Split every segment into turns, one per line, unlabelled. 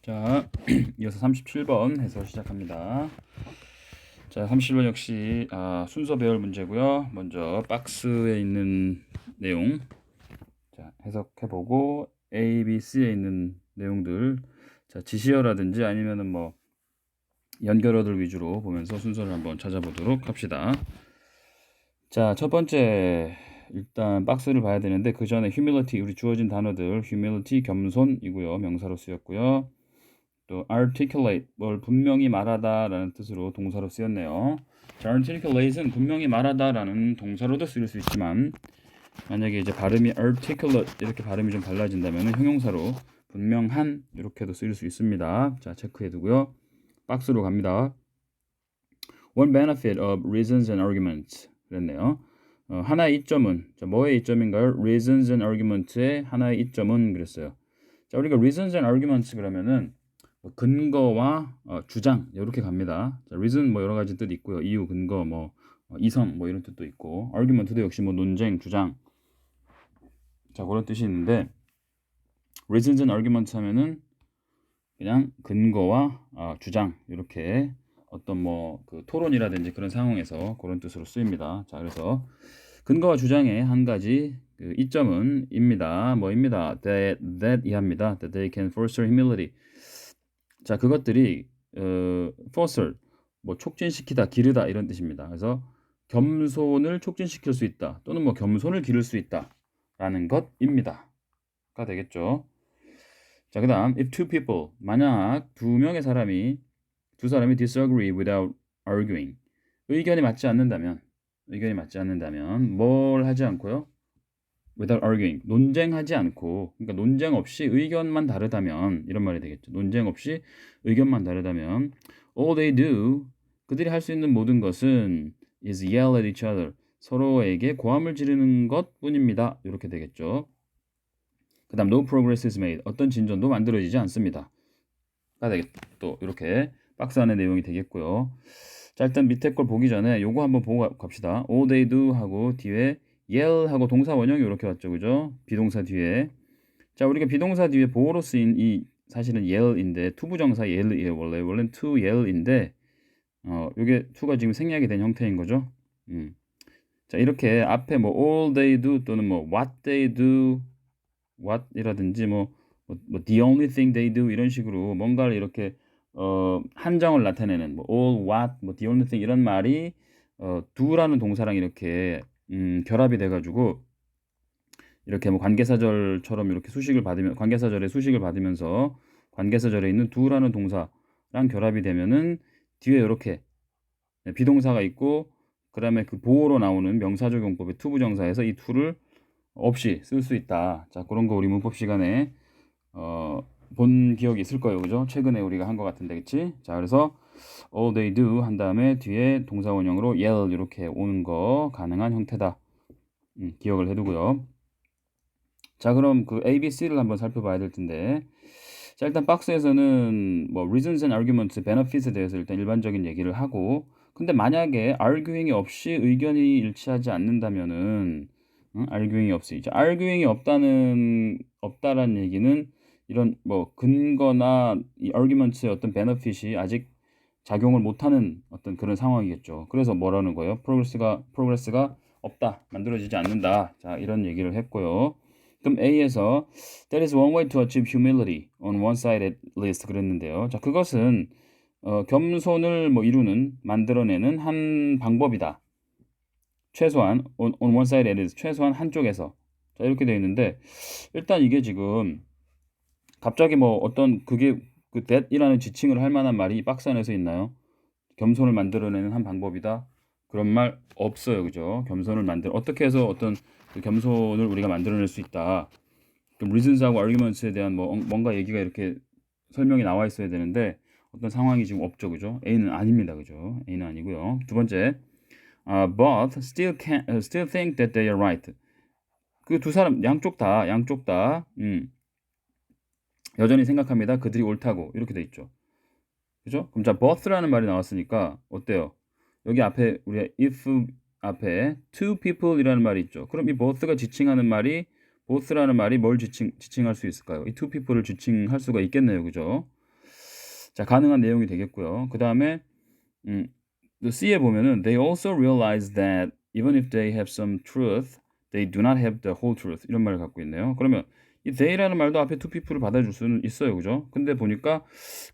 자, 이어서 37번 해서 시작합니다. 자, 37번 역시 순서 배열 문제고요. 먼저 박스에 있는 내용 자, 해석해보고 A, B, C에 있는 내용들 자, 지시어라든지 아니면은 뭐 연결어들 위주로 보면서 순서를 한번 찾아보도록 합시다. 자, 첫 번째 일단 박스를 봐야 되는데 그 전에 humility 우리 주어진 단어들 humility 겸손이고요. 명사로 쓰였고요. 또 articulate 뭘 분명히 말하다라는 뜻으로 동사로 쓰였네요. 자, articulate은 분명히 말하다라는 동사로도 쓰일 수 있지만 만약에 이제 발음이 articulate 이렇게 발음이 좀 달라진다면 형용사로 분명한 이렇게도 쓰일 수 있습니다. 자, 체크해 두고요. 박스로 갑니다. One benefit of reasons and arguments 그랬네요. 하나의 이점은 자, 뭐의 이점인가요? reasons and arguments의 하나의 이점은 그랬어요. 자, 우리가 reasons and arguments 그러면은 근거와 주장 이렇게 갑니다. 자, reason 뭐 여러 가지 뜻 있고요. 이유, 근거, 뭐 이성 뭐 이런 뜻도 있고 argument도 역시 뭐 논쟁, 주장 자 그런 뜻이 있는데 reasons and arguments 하면은 그냥 근거와 주장 이렇게 어떤 뭐 그 토론이라든지 그런 상황에서 그런 뜻으로 쓰입니다. 자 그래서 근거와 주장의 한 가지 그 이점은 입니다. 뭐입니다. that 이하입니다. that they can foster humility. 자 그것들이 foster 뭐 촉진시키다, 기르다 이런 뜻입니다. 그래서 겸손을 촉진시킬 수 있다 또는 뭐 겸손을 기를 수 있다라는 것입니다.가 되겠죠. 자 그다음 if two people 만약 두 사람이 disagree without arguing 의견이 맞지 않는다면 뭘 하지 않고요? without arguing 논쟁하지 않고 그러니까 논쟁 없이 의견만 다르다면 이런 말이 되겠죠. 논쟁 없이 의견만 다르다면 all they do 그들이 할 수 있는 모든 것은 is yell at each other 서로에게 고함을 지르는 것뿐입니다. 이렇게 되겠죠. 그 다음 no progress is made 어떤 진전도 만들어지지 않습니다. 가 되겠 또 이렇게 박스 안의 내용이 되겠고요. 자 일단 밑에 걸 보기 전에 요거 한번 보고 갑시다. all they do 하고 뒤에 yell 하고 동사 원형이 이렇게 왔죠. 그죠? 비동사 뒤에 자 우리가 비동사 뒤에 보어로 쓰인 이 사실은 yell인데 투부정사 yell이에요. 원래는 to yell인데 요게 to가 지금 생략이 된 형태인 거죠. 자 이렇게 앞에 뭐 all they do 또는 뭐 what they do what이라든지 뭐 the only thing they do 이런 식으로 뭔가를 이렇게 한정을 나타내는 뭐 all what 뭐 the only thing 이런 말이 do라는 동사랑 이렇게 결합이 돼 가지고 이렇게 뭐 관계사절처럼 이렇게 수식을 받으면 관계사절의 수식을 받으면서 관계사절에 있는 do라는 동사랑 결합이 되면은 뒤에 이렇게 비동사가 있고 그다음에 그 보어로 나오는 명사적용법의 투부정사에서 이 to를 없이 쓸 수 있다. 자 그런 거 우리 문법 시간에 본 기억이 있을 거예요. 그죠? 최근에 우리가 한 것 같은데 그치? 자 그래서 all they do 한 다음에 뒤에 동사 원형으로 yell 이렇게 오는 거 가능한 형태다. 기억을 해두고요. 자 그럼 그 A, B, C를 한번 살펴봐야 될 텐데 자 일단 박스에서는 뭐 reasons and arguments, benefits에 대해서 일단 일반적인 얘기를 하고 근데 만약에 arguing이 없이 의견이 일치하지 않는다면은 arguing이 없으죠. arguing이 없다라는 얘기는 이런 뭐 근거나 이 arguments의 어떤 benefit이 아직 작용을 못하는 어떤 그런 상황이겠죠. 그래서 뭐라는 거예요? progress가 없다, 만들어지지 않는다. 자 이런 얘기를 했고요. 그럼 A에서 That is one way to achieve humility on one side at least 그랬는데요. 자 그것은 겸손을 뭐 만들어내는 한 방법이다. 최소한 on one side at least 최소한 한쪽에서 자 이렇게 되어 있는데 일단 이게 지금 갑자기 뭐 어떤 그게 그 that이라는 지칭을 할 만한 말이 박스 안에서 있나요? 겸손을 만들어내는 한 방법이다. 그런 말 없어요, 그죠? 겸손을 어떻게 해서 어떤 그 겸손을 우리가 만들어낼 수 있다. 그럼 reasons하고 arguments에 대한 뭔가 얘기가 이렇게 설명이 나와 있어야 되는데 어떤 상황이 지금 없죠, 그죠? A는 아닙니다, 그죠? A는 아니고요. 두 번째, but still think that they are right. 그 두 사람 양쪽 다 여전히 생각합니다. 그들이 옳다고 이렇게 돼 있죠. 그죠? 그럼 자 both라는 말이 나왔으니까 어때요? 여기 앞에 우리가 if 앞에 two people이라는 말이 있죠. 그럼 이 both가 지칭하는 말이 both라는 말이 뭘 지칭할 수 있을까요? 이 two people를 지칭할 수가 있겠네요. 그죠? 자, 가능한 내용이 되겠고요. 그 다음에 또 C에 보면은 they also realize that even if they have some truth, they do not have the whole truth. 이런 말을 갖고 있네요. 그러면 이 they라는 말도 앞에 to people을 받아줄 수는 있어요. 그죠? 근데 보니까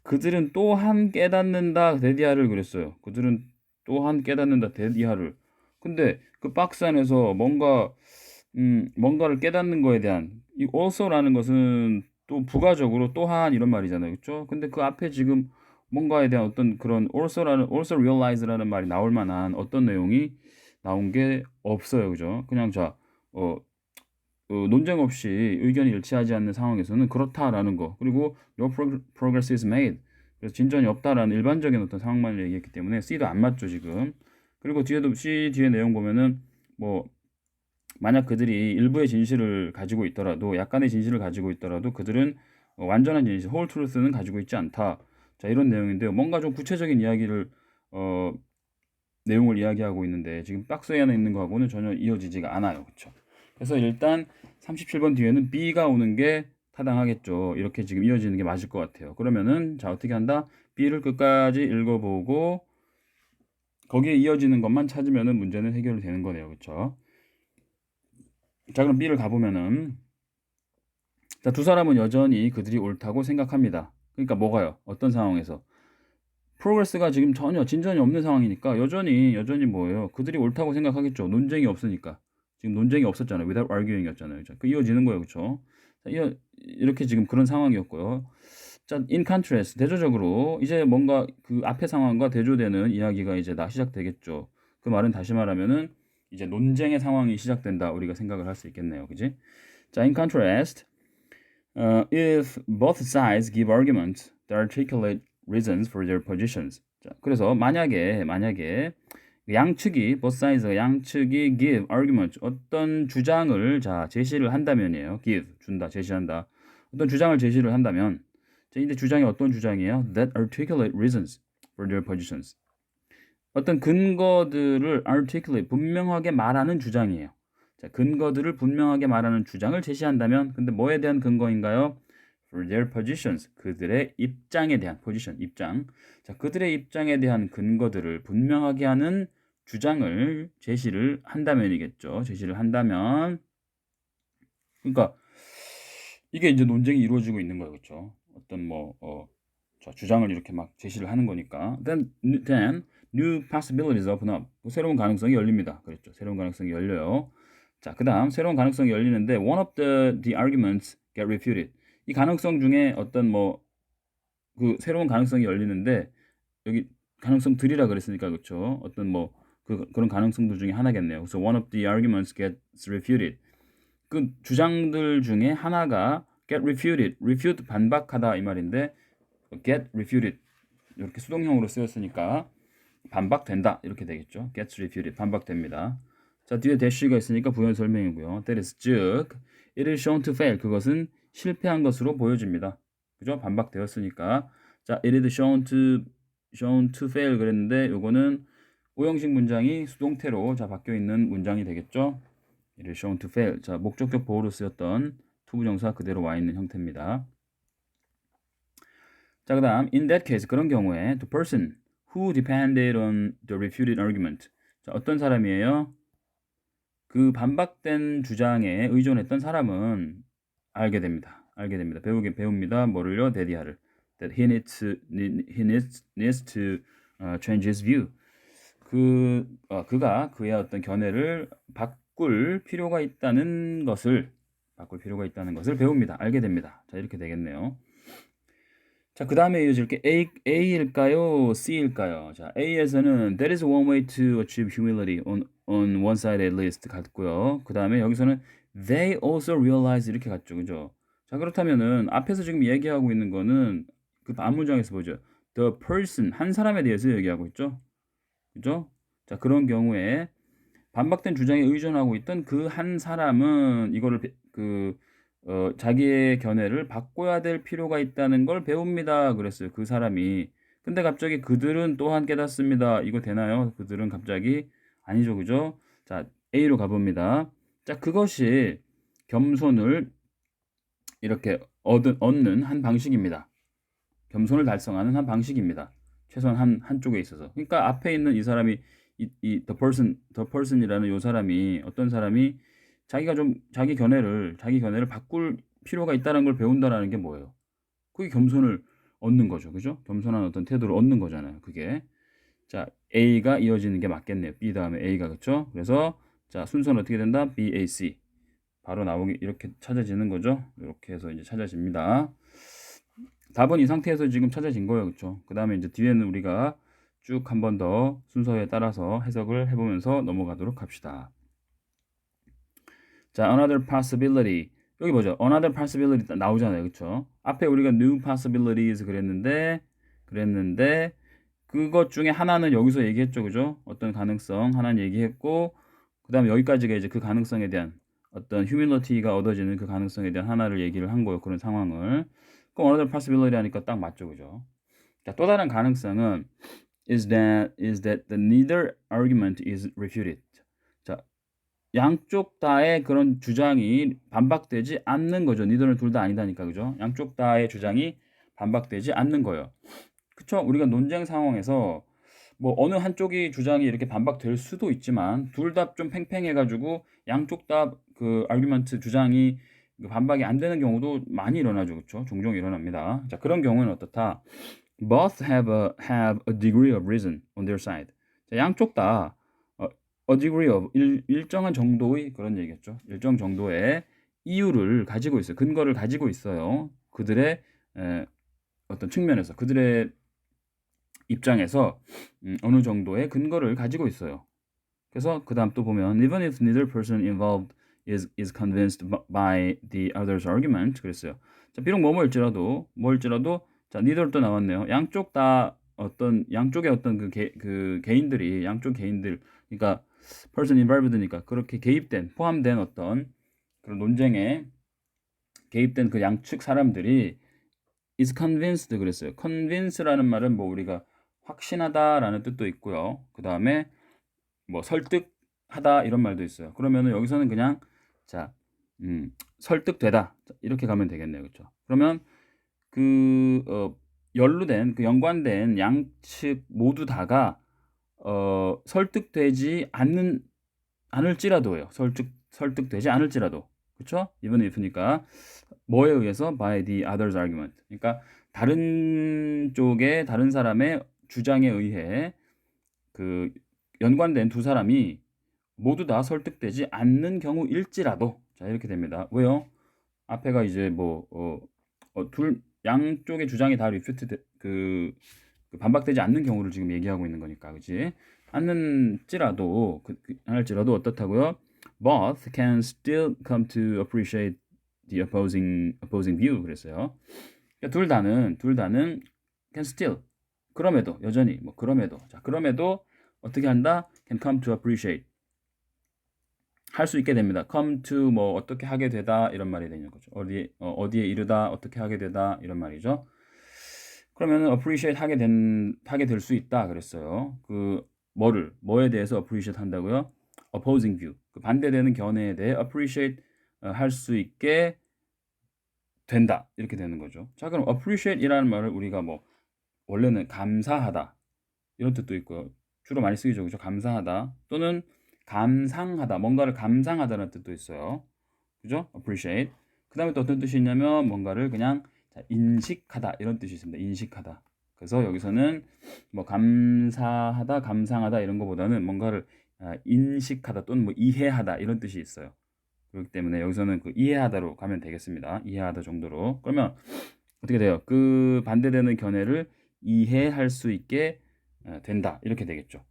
그들은 또한 깨닫는다 대디아를 그랬어요. 그들은 또한 깨닫는다 대디아를. 근데 그 박스 안에서 뭔가를 깨닫는 거에 대한 이 also라는 것은 또 부가적으로 또한 이런 말이잖아요. 그렇죠? 근데 그 앞에 지금 뭔가에 대한 어떤 그런 also realize라는 말이 나올 만한 어떤 내용이 나온 게 없어요. 그죠? 그냥 어, 논쟁 없이 의견이 일치하지 않는 상황에서는 그렇다라는 거. 그리고 no progress is made. 그래서 진전이 없다라는 일반적인 어떤 상황만을 얘기했기 때문에 C도 안 맞죠, 지금. 그리고 뒤에도 C 뒤에 내용 보면은 뭐 만약 그들이 일부의 진실을 가지고 있더라도 약간의 진실을 가지고 있더라도 그들은 완전한 진실, whole truth는 가지고 있지 않다. 자, 이런 내용인데요. 뭔가 좀 구체적인 이야기를 어, 내용을 이야기하고 있는데 지금 박스에 안에 있는 거하고는 전혀 이어지지가 않아요. 그렇죠? 그래서 일단 37번 뒤에는 B가 오는 게 타당하겠죠. 이렇게 지금 이어지는 게 맞을 것 같아요. 그러면은 자, 어떻게 한다? B를 끝까지 읽어보고 거기에 이어지는 것만 찾으면은 문제는 해결이 되는 거네요. 그렇죠? 자, 그럼 B를 가보면은 자, 두 사람은 여전히 그들이 옳다고 생각합니다. 그러니까 뭐가요? 어떤 상황에서? 프로그레스가 지금 전혀 진전이 없는 상황이니까 여전히 뭐예요? 그들이 옳다고 생각하겠죠. 논쟁이 없으니까. 지금 논쟁이 없었잖아요. without arguing이었잖아요. 그 이어지는 거예요. 그렇죠? 자, 이렇게 지금 그런 상황이었고요. 자, in contrast, 대조적으로 이제 뭔가 그 앞의 상황과 대조되는 이야기가 이제 시작되겠죠. 그 말은 다시 말하면은 이제 논쟁의 상황이 시작된다. 우리가 생각을 할 수 있겠네요. 그지? 자, in contrast, if both sides give arguments that articulate reasons for their positions. 자, 그래서 만약에 양측이 both sides 양측이 give argument 어떤 주장을 제시를 한다면이에요. give 준다 제시한다. 어떤 주장을 제시를 한다면 자, 근데 주장이 어떤 주장이에요? That articulate reasons for their positions. 어떤 근거들을 articulate 분명하게 말하는 주장이에요. 자, 근거들을 분명하게 말하는 주장을 제시한다면 근데 뭐에 대한 근거인가요? For their positions. 그들의 입장에 대한 position, 입장. 자, 그들의 입장에 대한 근거들을 분명하게 하는 주장을 제시를 한다면이겠죠. 제시를 한다면 그러니까 이게 이제 논쟁이 이루어지고 있는 거예요. 그렇죠? 어떤 자, 주장을 이렇게 막 제시를 하는 거니까. Then new possibilities open up. 새로운 가능성이 열립니다. 그랬죠. 새로운 가능성이 열려요. 자, 그다음 새로운 가능성이 열리는데 one of the arguments get refuted. 이 가능성 중에 어떤 그 새로운 가능성이 열리는데 여기 가능성들이라 그랬으니까 그렇죠. 어떤 그런 가능성들 중에 하나겠네요. 그래서 one of the arguments gets refuted. 그 주장들 중에 하나가 get refuted. refute 반박하다 이 말인데 get refuted 이렇게 수동형으로 쓰였으니까 반박된다 이렇게 되겠죠. gets refuted 반박됩니다. 자, 뒤에 대쉬가 있으니까 부연 설명이고요. that is 즉 it is shown to fail 그것은 실패한 것으로 보여집니다. 그죠? 반박되었으니까 자, it is shown to fail 그랬는데 요거는 오형식 문장이 수동태로 바뀌어 있는 문장이 되겠죠. it is shown to fail. 자, 목적격 보호로 쓰였던 투부정사 그대로 와 있는 형태입니다. 자, 그다음 in that case 그런 경우에 the person who depended on the refuted argument. 자, 어떤 사람이에요? 그 반박된 주장에 의존했던 사람은 알게 됩니다. 배웁니다. 뭐를요? 데디아를. That he needs to change his view. 그가 그의 어떤 견해를 바꿀 필요가 있다는 것을 배웁니다. 알게 됩니다. 자, 이렇게 되겠네요. 자, 그 다음에 이어질 게 A일까요? C일까요? 자, A에서는 That is one way to achieve humility on one side at least 같고요. 그 다음에 여기서는 They also realize 이렇게 갔죠. 그죠? 자, 그렇다면은 앞에서 지금 얘기하고 있는 거는 그 반문장에서 보죠. The person, 한 사람에 대해서 얘기하고 있죠. 그죠? 자, 그런 경우에 반박된 주장에 의존하고 있던 그 한 사람은 이거를 자기의 견해를 바꿔야 될 필요가 있다는 걸 배웁니다. 그랬어요. 그 사람이. 근데 갑자기 그들은 또한 깨닫습니다. 이거 되나요? 그들은 갑자기 아니죠. 그죠? 자, A로 가봅니다. 자, 그것이 겸손을 이렇게 얻는 한 방식입니다. 겸손을 달성하는 한 방식입니다. 최소한 한쪽에 있어서. 그러니까 앞에 있는 이 사람이 이 the person이라는 요 사람이 어떤 사람이 자기가 좀 자기 견해를 바꿀 필요가 있다는 걸 배운다라는 게 뭐예요? 그게 겸손을 얻는 거죠. 그죠? 겸손한 어떤 태도를 얻는 거잖아요. 그게. 자, A가 이어지는 게 맞겠네요. B 다음에 A가 그렇죠? 그래서 자, 순서는 어떻게 된다? B, A, C. 바로 나오기 이렇게 찾아지는 거죠. 이렇게 해서 이제 찾아집니다. 답은 이 상태에서 지금 찾아진 거예요. 그렇죠? 그다음에 이제 뒤에는 우리가 쭉 한 번 더 순서에 따라서 해석을 해보면서 넘어가도록 합시다. 자, another possibility. 여기 보죠. another possibility 나오잖아요. 그렇죠? 앞에 우리가 new possibilities 그랬는데 그것 중에 하나는 여기서 얘기했죠. 그죠? 어떤 가능성 하나는 얘기했고 그다음에 여기까지가 이제 그 가능성에 대한 어떤 humility가 얻어지는 그 가능성에 대한 하나를 얘기를 한 거예요. 그런 상황을. 그럼 another possibility 하니까 딱 맞죠. 그죠? 자, 또 다른 가능성은 is that the neither argument is refuted. 자, 양쪽 다의 그런 주장이 반박되지 않는 거죠. 니들은 둘 다 아니다니까. 그죠? 양쪽 다의 주장이 반박되지 않는 거예요. 그쵸? 우리가 논쟁 상황에서 뭐 어느 한쪽이 주장이 이렇게 반박될 수도 있지만 둘 다 좀 팽팽해가지고 양쪽 다 그 아규먼트 주장이 반박이 안 되는 경우도 많이 일어나죠. 그쵸? 종종 일어납니다. 자, 그런 경우는 어떻다? Both have a degree of reason on their side. 자, 양쪽 다 a degree of 일정한 정도의 그런 얘기겠죠. 일정 정도의 이유를 가지고 있어요. 근거를 가지고 있어요. 그들의 어떤 측면에서 그들의 입장에서 어느 정도의 근거를 가지고 있어요. 그래서 그 다음 또 보면 even if neither person involved is convinced by the other's argument 그랬어요. 자, 비록 뭐일지라도 자, neither 또 나왔네요. 양쪽 다 어떤 양쪽의 어떤 그 개인들이 양쪽 개인들 그러니까 person involved니까 그렇게 포함된 어떤 그런 논쟁에 개입된 그 양측 사람들이 is convinced 그랬어요. convince라는 말은 뭐 우리가 확신하다라는 뜻도 있고요. 그 다음에 뭐 설득하다 이런 말도 있어요. 그러면은 여기서는 그냥 자, 설득되다 이렇게 가면 되겠네요, 그렇죠? 그러면 그 연루된 그 연관된 양측 모두 다가 설득되지 않을지라도예요. 설득되지 않을지라도 그렇죠? even if니까 뭐에 의해서 by the other's argument. 그러니까 다른 사람의 주장에 의해 그 연관된 두 사람이 모두 다 설득되지 않는 경우일지라도 자 이렇게 됩니다. 왜요? 앞에가 이제 둘 양쪽의 주장이 다 그 반박되지 않는 경우를 지금 얘기하고 있는 거니까 그지? 않을지라도 어떻다고요? Both can still come to appreciate the opposing view 그랬어요. 그러니까 둘 다는 can still 그럼에도 여전히 그럼에도 어떻게 한다? can come to appreciate 할 수 있게 됩니다. come to 뭐 어떻게 하게 되다 이런 말이 되는 거죠. 어디에 이르다 어떻게 하게 되다 이런 말이죠. 그러면은 appreciate 하게 될 수 있다 그랬어요. 뭐에 대해서 appreciate 한다고요? opposing view 그 반대되는 견해에 대해 appreciate 할 수 있게 된다 이렇게 되는 거죠. 자 그럼 appreciate이라는 말을 우리가 뭐 원래는 감사하다 이런 뜻도 있고요. 주로 많이 쓰이죠. 그죠? 감사하다 또는 감상하다 뭔가를 감상하다는 뜻도 있어요. 그죠? appreciate 그 다음에 또 어떤 뜻이 있냐면 뭔가를 그냥 인식하다 이런 뜻이 있습니다. 인식하다. 그래서 여기서는 뭐 감사하다, 감상하다 이런 거보다는 뭔가를 인식하다 또는 뭐 이해하다 이런 뜻이 있어요. 그렇기 때문에 여기서는 그 이해하다로 가면 되겠습니다. 이해하다 정도로. 그러면 어떻게 돼요? 그 반대되는 견해를 이해할 수 있게 된다. 이렇게 되겠죠.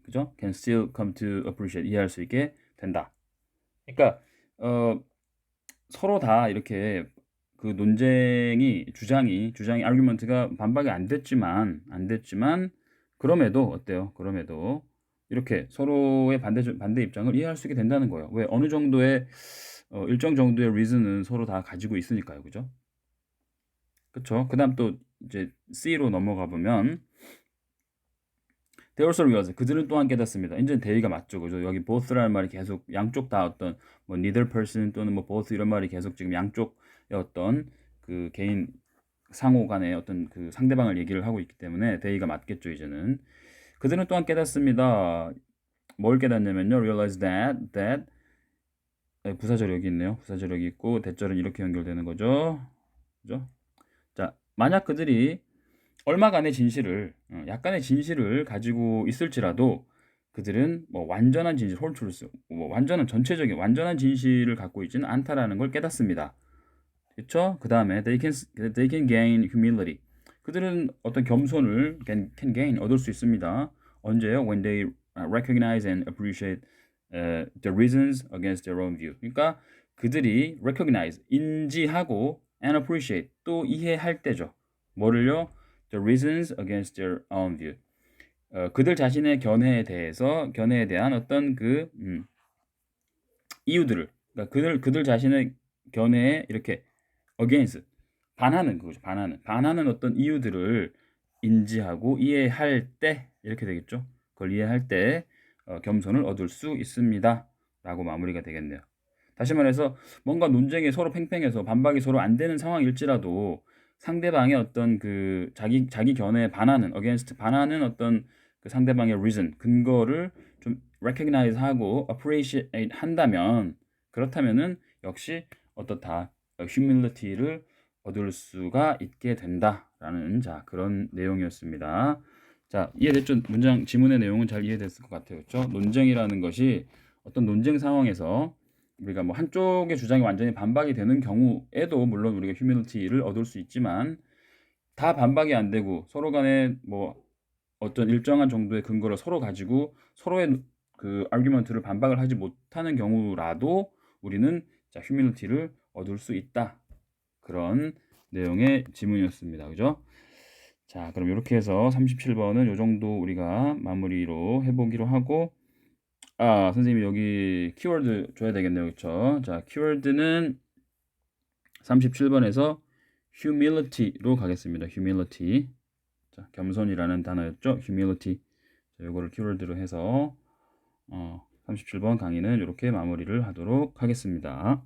그죠? can still come to appreciate 이해할 수 있게 된다. 그러니까 서로 다 이렇게 그 주장이 아규먼트가 반박이 안 됐지만 그럼에도 어때요? 그럼에도 이렇게 서로의 반대 입장을 이해할 수 있게 된다는 거예요. 왜 어느 정도의 일정 정도의 reason은 서로 다 가지고 있으니까요. 그죠? 그렇죠? 그다음 또 이제 C로 넘어가 보면 They also realized 그들은 또한 깨닫습니다. 이제 대의가 맞죠, 그죠? 여기 both라는 말이 계속 양쪽 다 뭐 neither person 또는 뭐 both 이런 말이 계속 지금 양쪽의 어떤 그 개인 상호 간의 어떤 그 상대방을 얘기를 하고 있기 때문에 they가 맞겠죠, 이제는. 그들은 또한 깨닫습니다. 뭘 깨닫냐면요. realize that 부사절 여기 있네요. 부사절 여기 있고 대절은 이렇게 연결되는 거죠. 그죠? 자, 만약 그들이 얼마간의 진실을 약간의 진실을 가지고 있을지라도 그들은 뭐 완전한 진실, whole truth, 뭐 완전한 전체적인 완전한 진실을 갖고 있지는 않다라는 걸 깨닫습니다. 그렇죠? 그 다음에 they can gain humility. 그들은 어떤 겸손을 can gain 얻을 수 있습니다. 언제요? When they recognize and appreciate the reasons against their own view. 그러니까 그들이 recognize 인지하고 and appreciate 또 이해할 때죠. 뭐를요? The reasons against their own view. 그들 자신의 견해에 대한 어떤 그 이유들을 그러니까 그들 자신의 견해에 이렇게 against 반하는 그거죠. 반하는 어떤 이유들을 인지하고 이해할 때 이렇게 되겠죠. 그걸 이해할 때 겸손을 얻을 수 있습니다. 라고 마무리가 되겠네요. 다시 말해서 뭔가 논쟁이 서로 팽팽해서 반박이 서로 안 되는 상황일지라도 상대방의 어떤 그 자기 견해에 반하는 against 반하는 어떤 그 상대방의 reason 근거를 좀 recognize 하고 appreciate 한다면 그렇다면은 역시 어떻다 humility를 얻을 수가 있게 된다라는 자 그런 내용이었습니다. 자 이해됐죠? 문장 지문의 내용은 잘 이해됐을 것 같아요. 그렇죠? 논쟁이라는 것이 어떤 논쟁 상황에서 우리가 뭐 한쪽의 주장이 완전히 반박이 되는 경우에도 물론 우리가 humility를 얻을 수 있지만 다 반박이 안 되고 서로 간에 뭐 어떤 일정한 정도의 근거를 서로 가지고 서로의 그 아규먼트를 반박을 하지 못하는 경우라도 우리는 자 humility를 얻을 수 있다. 그런 내용의 지문이었습니다. 그죠? 자, 그럼 이렇게 해서 37번은 요 정도 우리가 마무리로 해보기로 하고 선생님이 여기 키워드 줘야 되겠네요. 그쵸? 자, 키워드는 37번에서 humility로 가겠습니다. humility. 자, 겸손이라는 단어였죠. humility. 자, 요거를 키워드로 해서 37번 강의는 이렇게 마무리를 하도록 하겠습니다.